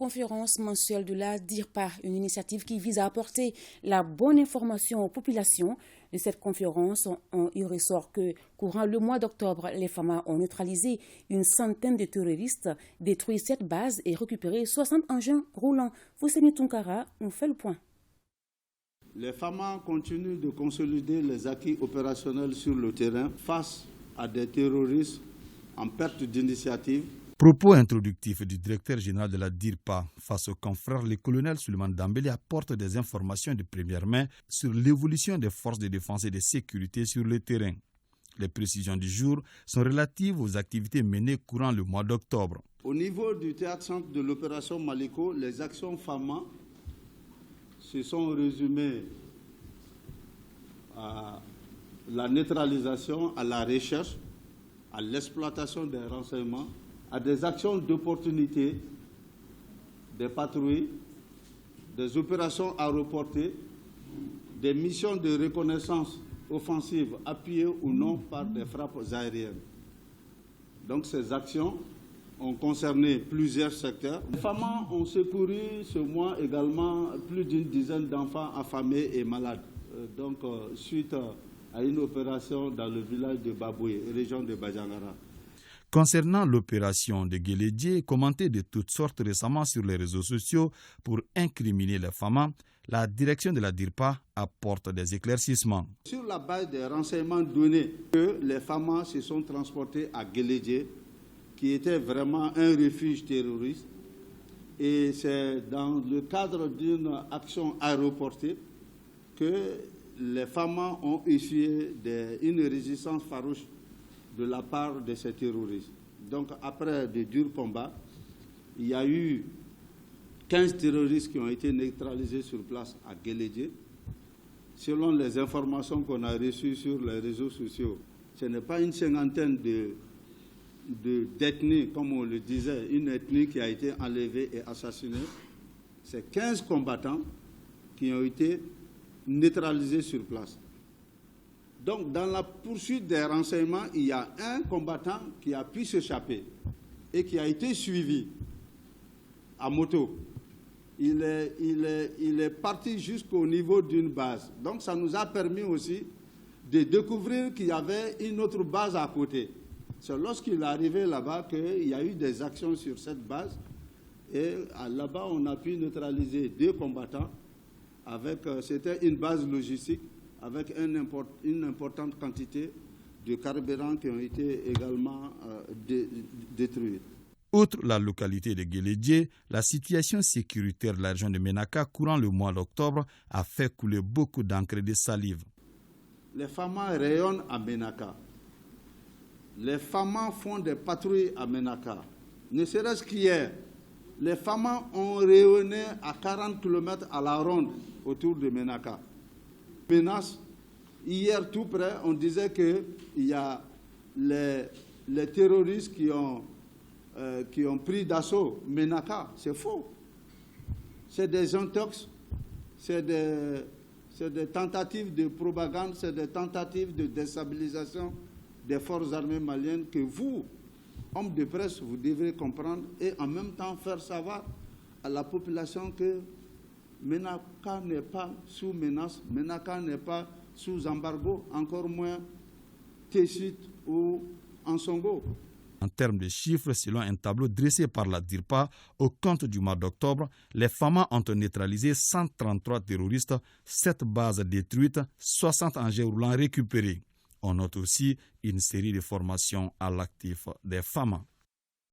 conférence mensuelle de la DIRPA, une initiative qui vise à apporter la bonne information aux populations. De cette conférence, il ressort que, courant le mois d'octobre, les FAMA ont neutralisé une centaine de terroristes, détruit 7 bases et récupéré 60 engins roulants. Fousseni Tunkara nous fait le point. Les FAMA continuent de consolider les acquis opérationnels sur le terrain face à des terroristes en perte d'initiative. Propos introductifs du directeur général de la DIRPA face au confrère, le colonel Suleiman Dambélé apporte des informations de première main sur l'évolution des forces de défense et de sécurité sur le terrain. Les précisions du jour sont relatives aux activités menées courant le mois d'octobre. Au niveau du théâtre-centre de l'opération Maliko, les actions FAMA se sont résumées à la neutralisation, à la recherche, à l'exploitation des renseignements, à des actions d'opportunité, des patrouilles, des opérations à reporter, des missions de reconnaissance offensive appuyées ou non par des frappes aériennes. Donc ces actions ont concerné plusieurs secteurs. Les FAMA ont secouru ce mois également plus d'une dizaine d'enfants affamés et malades. Suite à une opération dans le village de Baboué, région de Bajangara. Concernant l'opération de Guélédié, commentée de toutes sortes récemment sur les réseaux sociaux pour incriminer les FAMA, la direction de la DIRPA apporte des éclaircissements. Sur la base des renseignements donnés que les FAMA se sont transportés à Guélédié, qui était vraiment un refuge terroriste, et c'est dans le cadre d'une action aéroportée que les FAMA ont essuyé une résistance farouche de la part de ces terroristes. Donc après de durs combats, il y a eu 15 terroristes qui ont été neutralisés sur place à Guélédié. Selon les informations qu'on a reçues sur les réseaux sociaux, ce n'est pas une cinquantaine d'ethnies, comme on le disait, une ethnie qui a été enlevée et assassinée. C'est 15 combattants qui ont été neutralisés sur place. Donc, dans la poursuite des renseignements, il y a un combattant qui a pu s'échapper et qui a été suivi à moto. Il est parti jusqu'au niveau d'une base. Donc, ça nous a permis aussi de découvrir qu'il y avait une autre base à côté. C'est lorsqu'il est arrivé là-bas qu'il y a eu des actions sur cette base. Et là-bas, on a pu neutraliser 2 combattants. C'était une base logistique avec une importante quantité de carburant qui ont été également détruits. Outre la localité de Guélédié, la situation sécuritaire de la région de Ménaka courant le mois d'octobre a fait couler beaucoup d'encre et de salive. Les FAMA rayonnent à Ménaka. Les FAMA font des patrouilles à Ménaka. Ne serait-ce qu'hier, les FAMA ont rayonné à 40 km à la ronde autour de Ménaka. Menace, hier tout près, on disait qu'il y a les terroristes qui ont pris d'assaut Ménaka. C'est faux. C'est des intox, c'est des tentatives de propagande, c'est des tentatives de déstabilisation des forces armées maliennes que vous, hommes de presse, vous devrez comprendre et en même temps faire savoir à la population que Ménaka n'est pas sous menace, Ménaka n'est pas sous embargo, encore moins Tessit ou Ansongo. En termes de chiffres, selon un tableau dressé par la DIRPA, au compte du mois d'octobre, les FAMA ont neutralisé 133 terroristes, 7 bases détruites, 60 engins roulants récupérés. On note aussi une série de formations à l'actif des FAMA.